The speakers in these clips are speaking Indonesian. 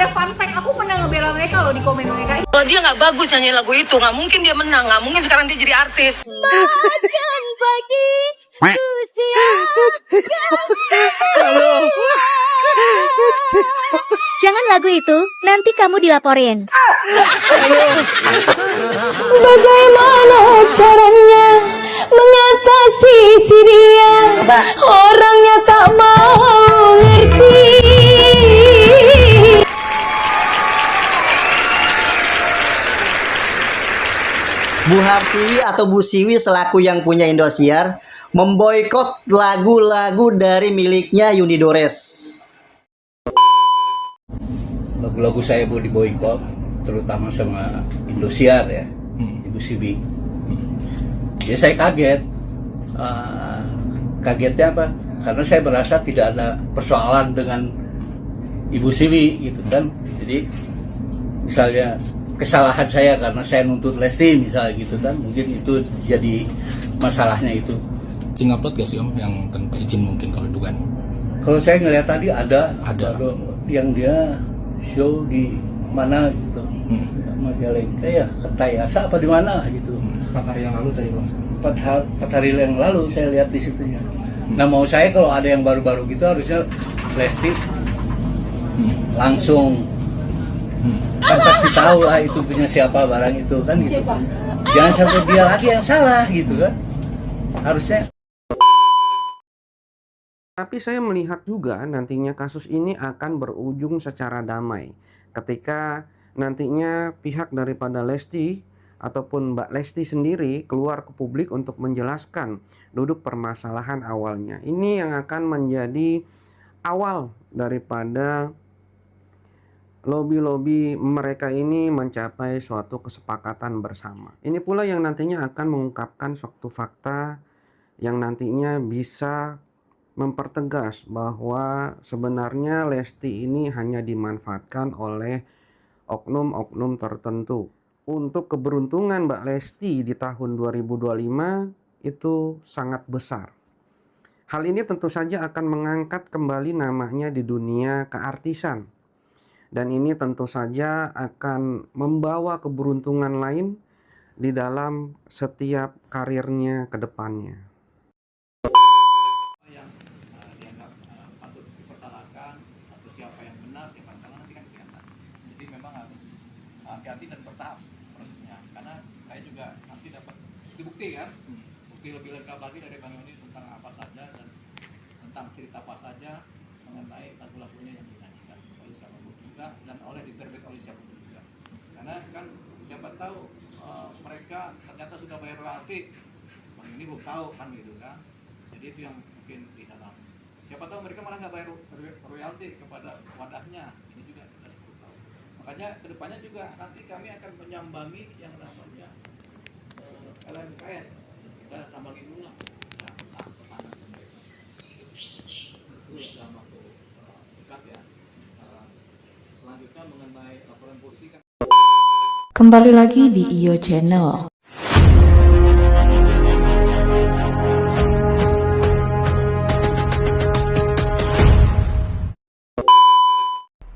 ada fun fact, aku pernah ngebela mereka loh di komen mereka. Kalau dia nggak bagus nyanyi lagu itu, nggak mungkin dia menang, nggak mungkin sekarang dia jadi artis. Makan pagi usia. Jangan lagu itu, nanti kamu dilaporin. Bagaimana caranya mengatasi si dia? Orangnya tak mau ngerti. Bu Harsiwi atau Bu Siwi selaku yang punya Indosiar memboikot lagu-lagu dari miliknya Yunidores. Lagu-lagu saya mau diboikot, terutama sama Indosiar ya, Ibu Siwi. Ya saya kaget. Kagetnya apa? Karena saya merasa tidak ada persoalan dengan Ibu Siwi gitu kan. Jadi misalnya kesalahan saya karena saya nuntut Lesti misalnya gitu kan, mungkin itu jadi masalahnya itu. Upload gak sih Om yang tanpa izin mungkin kalau dugaan? Kalau saya ngeliat tadi ada yang dia show di mana gitu, Majalengka ya, Ketayasa apa di mana gitu. 4 hari yang lalu tadi Bang. 4 hari yang lalu saya lihat di situnya. Nah mau saya kalau ada yang baru-baru gitu harusnya Lesti langsung kan pasti tahu lah itu punya siapa barang itu kan gitu. Jangan sampai dia lagi yang salah gitu kan. Harusnya. Tapi saya melihat juga nantinya kasus ini akan berujung secara damai ketika nantinya pihak daripada Lesti ataupun Mbak Lesti sendiri keluar ke publik untuk menjelaskan duduk permasalahan awalnya. Ini yang akan menjadi awal daripada lobi-lobi mereka ini mencapai suatu kesepakatan bersama. Ini pula yang nantinya akan mengungkapkan suatu fakta yang nantinya bisa mempertegas bahwa sebenarnya Lesti ini hanya dimanfaatkan oleh oknum-oknum tertentu. Untuk keberuntungan Mbak Lesti di tahun 2025 itu sangat besar. Hal ini tentu saja akan mengangkat kembali namanya di dunia keartisan. Dan ini tentu saja akan membawa keberuntungan lain di dalam setiap karirnya ke depannya. Yang dianggap patut dipersalahkan atau siapa yang benar, siapa yang salah nanti kan kelihatan. Jadi memang harus hati-hati dan bertahap prosesnya. Karena saya juga nanti dapat bukti kan, bukti lebih lengkap lagi dari Bang Yoni tentang apa saja dan tentang cerita apa saja mengenai lagu-lagunya yang dinyanyikan oleh siapa juga dan diterbit oleh siapa juga. Karena kan siapa tahu mereka ternyata sudah bayar royalti, Bang Yoni belum tahu kan gitu kan. Jadi itu yang mungkin di dalam. Siapa tahu mereka malah nggak bayar royalti kepada wadahnya. Ini juga kita perlu tahu. Makanya kedepannya juga nanti kami akan menyambangi yang namanya LMKN. Kita sambangi dulu lah. Itu dalam waktu dekat ya. Selanjutnya mengenai laporan polisi kan. Kembali lagi di IO Channel.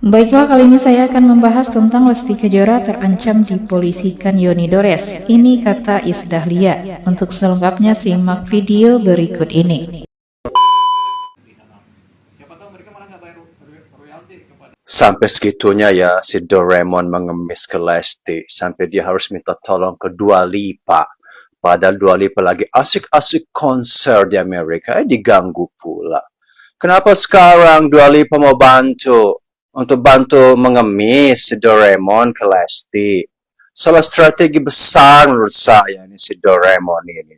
Baiklah, kali ini saya akan membahas tentang Lesti Kejora terancam dipolisikan Yunidores. Ini kata Isdahlia. Untuk selengkapnya simak video berikut ini. Sampai segitunya ya si Doraemon mengemis ke Lesti. Sampai dia harus minta tolong ke Dua Lipa. Padahal Dua Lipa lagi asik-asik konser di Amerika. Diganggu pula. Kenapa sekarang Dua Lipa mau bantu? Untuk bantu mengemis si Doraemon ke Lesti. Salah strategi besar menurut saya ini si Doraemon ini.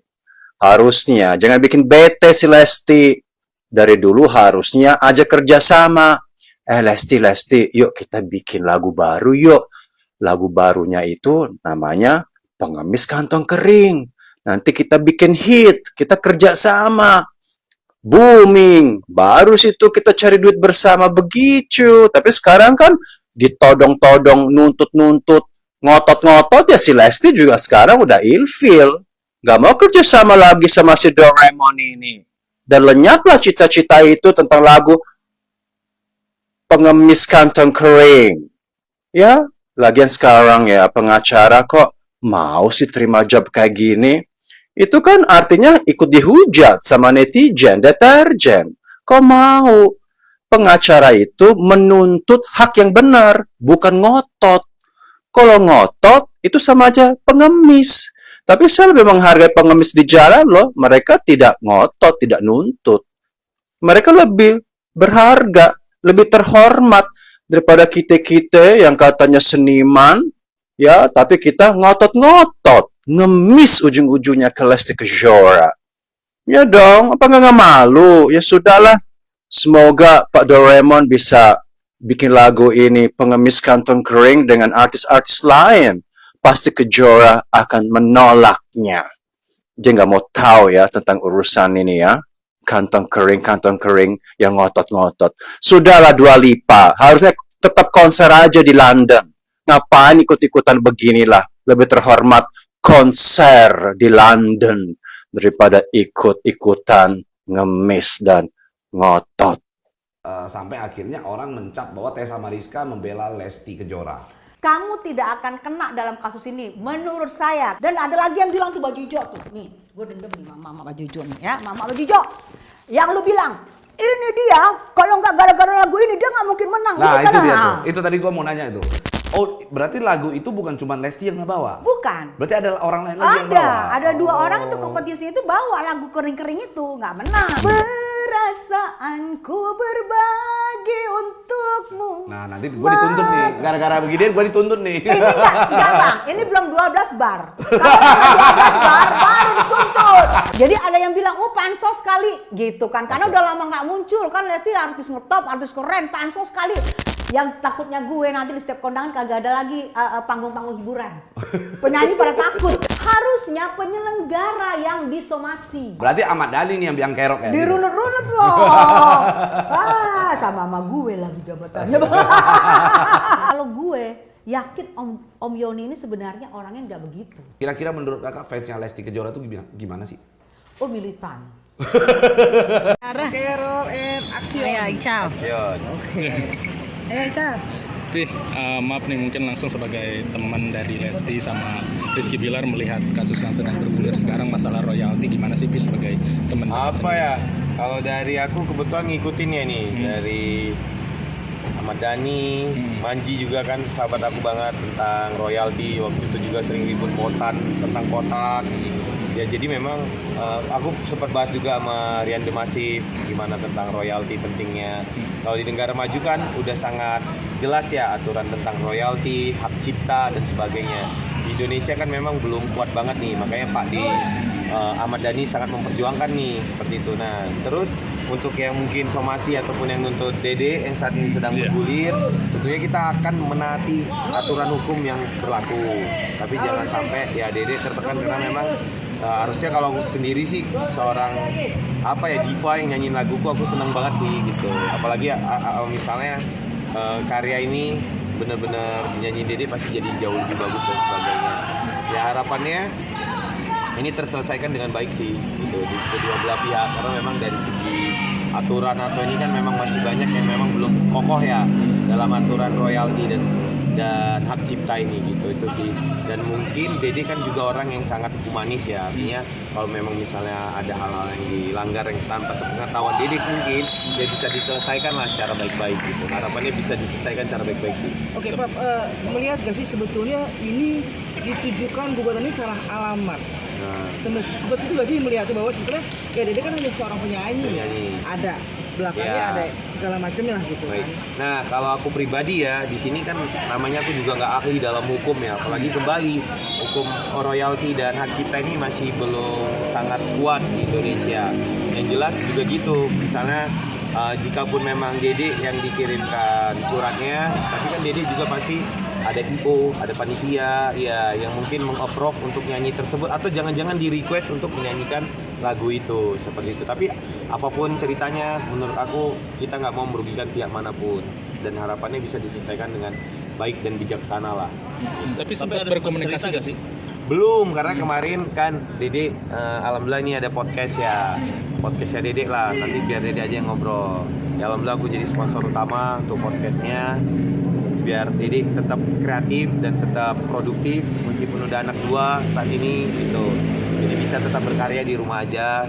Harusnya jangan bikin bete si Lesti. Dari dulu harusnya ajak kerjasama. Lesti, yuk kita bikin lagu baru yuk. Lagu barunya itu namanya Pengemis Kantong Kering. Nanti kita bikin hit, kita kerjasama. Booming, baru situ kita cari duit bersama begitu. Tapi sekarang kan ditodong-todong, nuntut-nuntut, ngotot-ngotot ya si Lesti juga sekarang udah ilfil. Gak mau kerja sama lagi sama si Doraemon ini. Dan lenyaplah cita-cita itu tentang lagu Pengemis Kantong Kering. Ya, lagian sekarang ya pengacara kok mau sih terima job kayak gini? Itu kan artinya ikut dihujat sama netizen, deterjen. Kok mau? Pengacara itu menuntut hak yang benar, bukan ngotot. Kalau ngotot, itu sama aja pengemis. Tapi saya lebih menghargai pengemis di jalan loh. Mereka tidak ngotot, tidak nuntut. Mereka lebih berharga, lebih terhormat daripada kita-kita yang katanya seniman, ya, tapi kita ngotot-ngotot, ngemis ujung-ujungnya ke Lesti Kejora. Ya dong, apa nggak malu? Ya sudahlah. Semoga Pak Doraemon bisa bikin lagu ini pengemis kantong kering dengan artis-artis lain. Pasti Kejora akan menolaknya. Dia nggak mau tahu ya tentang urusan ini ya. Kantong kering yang ngotot-ngotot. Sudahlah Dua Lipa, harusnya tetap konser aja di London. Ngapain ikut-ikutan beginilah? Lebih terhormat konser di London daripada ikut-ikutan ngemis dan ngotot. Sampai akhirnya orang mencap bahwa Tessa Mariska membela Lesti Kejora. Kamu tidak akan kena dalam kasus ini menurut saya. Dan ada lagi yang bilang tuh baju hijau tuh. Nih, gue dendam nih mama baju hijau nih ya. Mama baju hijau. Yang lu bilang, ini dia kalau nggak gara-gara lagu ini dia nggak mungkin menang. Nah gitu itu kan? dia tuh. Itu tadi gue mau nanya itu. Oh berarti lagu itu bukan cuma Lesti yang ngebawa? Bukan. Berarti ada orang lain lagi yang bawa? Ada dua orang itu kompetisi itu bawa lagu kering-kering itu. Nggak menang. Perasaanku berbagi untukmu. Nah nanti gue dituntut nih. Gara-gara beginian gue dituntut nih. Ini enggak Bang. Ini belum 12 bar. Kalau 12 bar baru dituntut. Jadi ada yang bilang, oh pansos kali gitu kan. Karena udah lama nggak muncul kan. Lesti artis ngetop, artis keren, pansos kali. Yang takutnya gue nanti di setiap kondangan kagak ada lagi panggung-panggung hiburan. Penyanyi pada takut. Harusnya penyelenggara yang disomasi. Berarti Ahmad Dhani nih yang kerok ya? Dirunut-runut loh. Sama gue lagi jabatannya. Kalau gue yakin Om Yoni ini sebenarnya orangnya nggak begitu. Kira-kira menurut kakak fansnya Lesti Kejora tuh gimana sih? Oh militan. Carol and Action. Action. Tapi maaf nih mungkin langsung sebagai teman dari Lesti sama Rizky Bilar melihat kasus yang sedang bergulir sekarang masalah royalti, gimana sih Pi sebagai teman? Apa ya, kalau dari aku kebetulan ngikutin ya nih dari Ahmad Dhani, Manji juga kan sahabat aku banget tentang royalti. Waktu itu juga sering ribut bosan tentang kotak. Ya jadi memang aku sempat bahas juga sama Rian Demasif gimana tentang royalti pentingnya. Kalau di negara maju kan udah sangat jelas ya aturan tentang royalti, hak cipta dan sebagainya. Di Indonesia kan memang belum kuat banget nih, makanya Pak Ahmad Dhani sangat memperjuangkan nih seperti itu. Nah terus untuk yang mungkin somasi ataupun yang nuntut Dede yang saat ini sedang bergulir, tentunya kita akan menaati aturan hukum yang berlaku. Tapi jangan sampai ya Dede tertekan karena memang harusnya kalau aku sendiri sih seorang diva yang nyanyiin laguku, aku seneng banget sih gitu. Apalagi misalnya karya ini benar-benar nyanyi Dede pasti jadi jauh lebih bagus dan sebagainya. Ya harapannya ini terselesaikan dengan baik sih gitu di kedua belah pihak, karena memang dari segi aturan atau ini kan memang masih banyak yang memang belum kokoh ya dalam aturan royalti dan hak cipta ini gitu itu sih. Dan mungkin Dede kan juga orang yang sangat humanis ya, artinya kalau memang misalnya ada hal-hal yang dilanggar yang tanpa sepengetahuan Dede mungkin ya bisa diselesaikan lah secara baik-baik gitu. Harapannya bisa diselesaikan secara baik-baik sih. Oke, Pak, melihat gak sih sebetulnya ini ditujukan gugatan ini salah alamat? Nah, seperti itu gak sih melihatnya bahwa sebetulnya ya Dede kan hanya seorang penyanyi. Ada belakangnya ya, ada segala macamnya lah gitu kan. Nah kalau aku pribadi ya di sini kan namanya aku juga nggak ahli dalam hukum ya, apalagi kembali hukum royalti dan hak cipta ini masih belum sangat kuat di Indonesia. Yang jelas juga gitu, misalnya jikapun memang Dede yang dikirimkan suratnya, tapi kan Dede juga pasti ada IO, ada panitia ya yang mungkin meng-approve untuk nyanyi tersebut, atau jangan-jangan di request untuk menyanyikan lagu itu seperti itu. Tapi apapun ceritanya menurut aku kita nggak mau merugikan pihak manapun dan harapannya bisa diselesaikan dengan baik dan bijaksana lah. Tapi sempat berkomunikasi nggak sih? Belum, karena kemarin kan Dede alhamdulillah ini ada podcastnya Dede lah, nanti biar Dede aja yang ngobrol ya. Alhamdulillah aku jadi sponsor utama untuk podcastnya. biar Dede tetap kreatif dan tetap produktif meskipun udah anak 2 saat ini gitu. Jadi bisa tetap berkarya di rumah aja.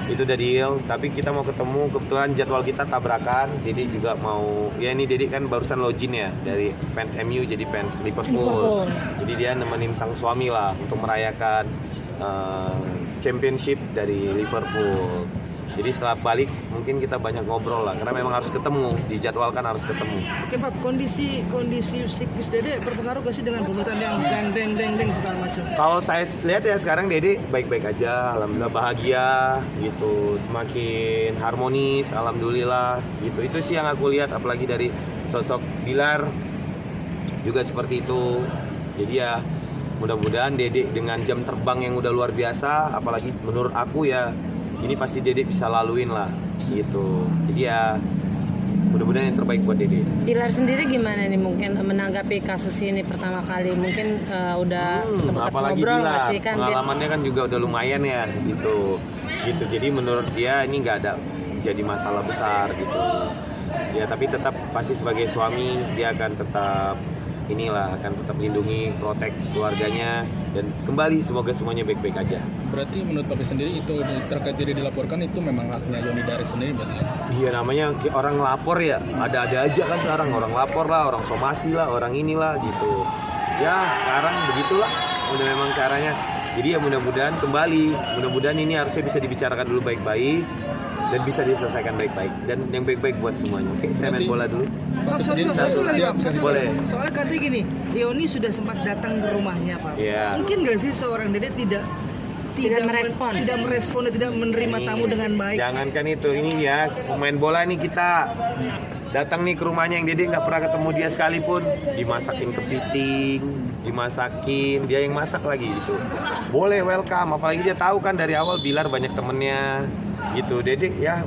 Itu udah deal, tapi kita mau ketemu, kebetulan jadwal kita tabrakan. Dede juga mau, ya ini Dede kan barusan login ya dari fans MU jadi fans Liverpool. Jadi dia nemenin sang suami lah untuk merayakan championship dari Liverpool. Jadi setelah balik mungkin kita banyak ngobrol lah, karena memang harus ketemu, dijadwalkan harus ketemu. Oke Pak, kondisi psikis Dede berpengaruh gak sih dengan pemerintahan yang deng segala macam? Kalau saya lihat ya sekarang Dede baik-baik aja, alhamdulillah bahagia gitu, semakin harmonis, alhamdulillah gitu. Itu sih yang aku lihat, apalagi dari sosok Bilar juga seperti itu. Jadi ya mudah-mudahan Dede dengan jam terbang yang udah luar biasa, apalagi menurut aku ya ini pasti Dede bisa laluin lah gitu. Jadi ya mudah-mudahan yang terbaik buat Dede. Bilar sendiri gimana nih mungkin menanggapi kasus ini pertama kali? Mungkin udah sempat apalagi ngobrol Bilar, nggak sih kan? pengalamannya kan juga udah lumayan ya gitu. Jadi menurut dia ini nggak ada jadi masalah besar gitu. Ya tapi tetap pasti sebagai suami dia akan tetap akan tetap lindungi, protek keluarganya, dan kembali semoga semuanya baik-baik aja. Berarti menurut Papi sendiri itu terkait diri dilaporkan itu memang haknya Yonidares sendiri berarti ya? Iya, namanya orang lapor ya, ada-ada aja kan sekarang, orang lapor lah, orang somasi lah, orang inilah gitu. Ya sekarang begitulah, udah memang caranya. Jadi ya mudah-mudahan mudah-mudahan ini harusnya bisa dibicarakan dulu baik-baik dan bisa diselesaikan baik-baik dan yang baik-baik buat semuanya. Oke, saya main bola dulu. Satu lagi Pak, boleh. Soalnya katanya gini, Yoni sudah sempat datang ke rumahnya Pak. Iya. Mungkin nggak sih seorang Dede tidak merespon, tidak menerima tamu dengan baik? Jangankan itu, ini ya pemain bola nih kita datang nih ke rumahnya yang Dede nggak pernah ketemu dia sekalipun, dimasakin kepiting, dimasakin, dia yang masak lagi gitu. Boleh welcome, apalagi dia tahu kan dari awal Bilar banyak temennya gitu. Dede ya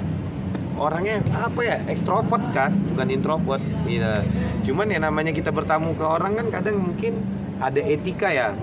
orangnya apa ya, ekstrovert kan, bukan introvert gitu. Cuman ya namanya kita bertamu ke orang kan kadang mungkin ada etika ya,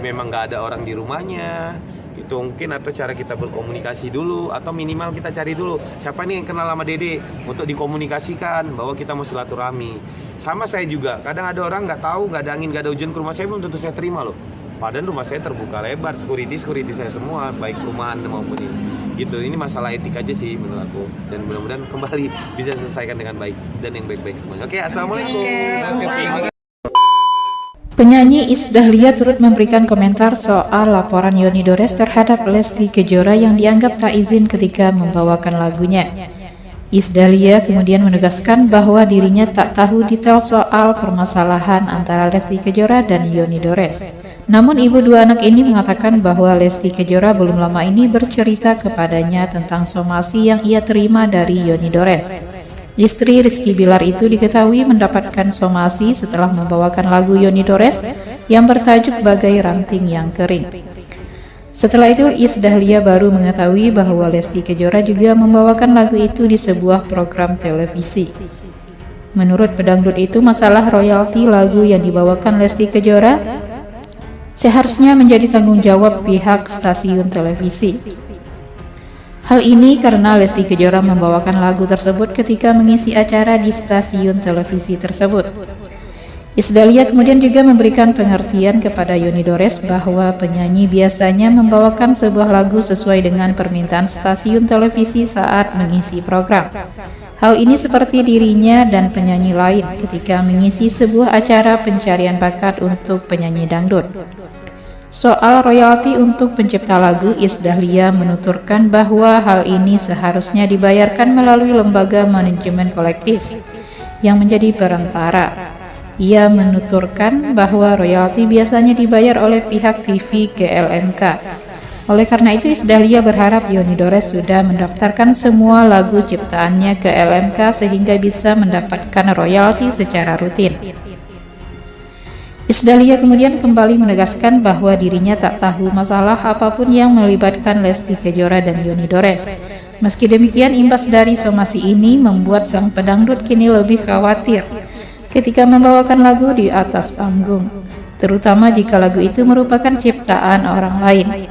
memang nggak ada orang di rumahnya itu mungkin, atau cara kita berkomunikasi dulu, atau minimal kita cari dulu siapa nih yang kenal sama Dede untuk dikomunikasikan bahwa kita mau silaturahmi. Sama saya juga, kadang ada orang nggak tahu, nggak ada angin, nggak ada hujan ke rumah saya belum tentu saya terima loh. Padahal rumah saya terbuka lebar, security saya semua, baik perumahan maupun ini. Gitu, ini masalah etik aja sih menurut aku. Dan mudah-mudahan kembali bisa selesaikan dengan baik dan yang baik-baik semuanya. Oke, assalamualaikum. Penyanyi Iis Dahlia turut memberikan komentar soal laporan Yonidores terhadap Lesti Kejora yang dianggap tak izin ketika membawakan lagunya. Iis Dahlia kemudian menegaskan bahwa dirinya tak tahu detail soal permasalahan antara Lesti Kejora dan Yonidores. Namun ibu dua anak ini mengatakan bahwa Lesti Kejora belum lama ini bercerita kepadanya tentang somasi yang ia terima dari Yonidores. Istri Rizky Bilar itu diketahui mendapatkan somasi setelah membawakan lagu Yonidores yang bertajuk Bagai Ranting yang Kering. Setelah itu Iis Dahlia baru mengetahui bahwa Lesti Kejora juga membawakan lagu itu di sebuah program televisi. Menurut pedangdut itu, masalah royalti lagu yang dibawakan Lesti Kejora seharusnya menjadi tanggung jawab pihak stasiun televisi. Hal ini karena Lesti Kejora membawakan lagu tersebut ketika mengisi acara di stasiun televisi tersebut. Iis Dahlia kemudian juga memberikan pengertian kepada Yonidores bahwa penyanyi biasanya membawakan sebuah lagu sesuai dengan permintaan stasiun televisi saat mengisi program. Hal ini seperti dirinya dan penyanyi lain ketika mengisi sebuah acara pencarian bakat untuk penyanyi dangdut. Soal royalti untuk pencipta lagu, Iis Dahlia menuturkan bahwa hal ini seharusnya dibayarkan melalui lembaga manajemen kolektif yang menjadi perantara. Ia menuturkan bahwa royalti biasanya dibayar oleh pihak TV ke LMK. Oleh karena itu, Iis Dahlia berharap Yonidores sudah mendaftarkan semua lagu ciptaannya ke LMK sehingga bisa mendapatkan royalti secara rutin. Iis Dahlia kemudian kembali menegaskan bahwa dirinya tak tahu masalah apapun yang melibatkan Lesti Kejora dan Yonidores. Meski demikian, imbas dari somasi ini membuat sang pedangdut kini lebih khawatir ketika membawakan lagu di atas panggung, terutama jika lagu itu merupakan ciptaan orang lain.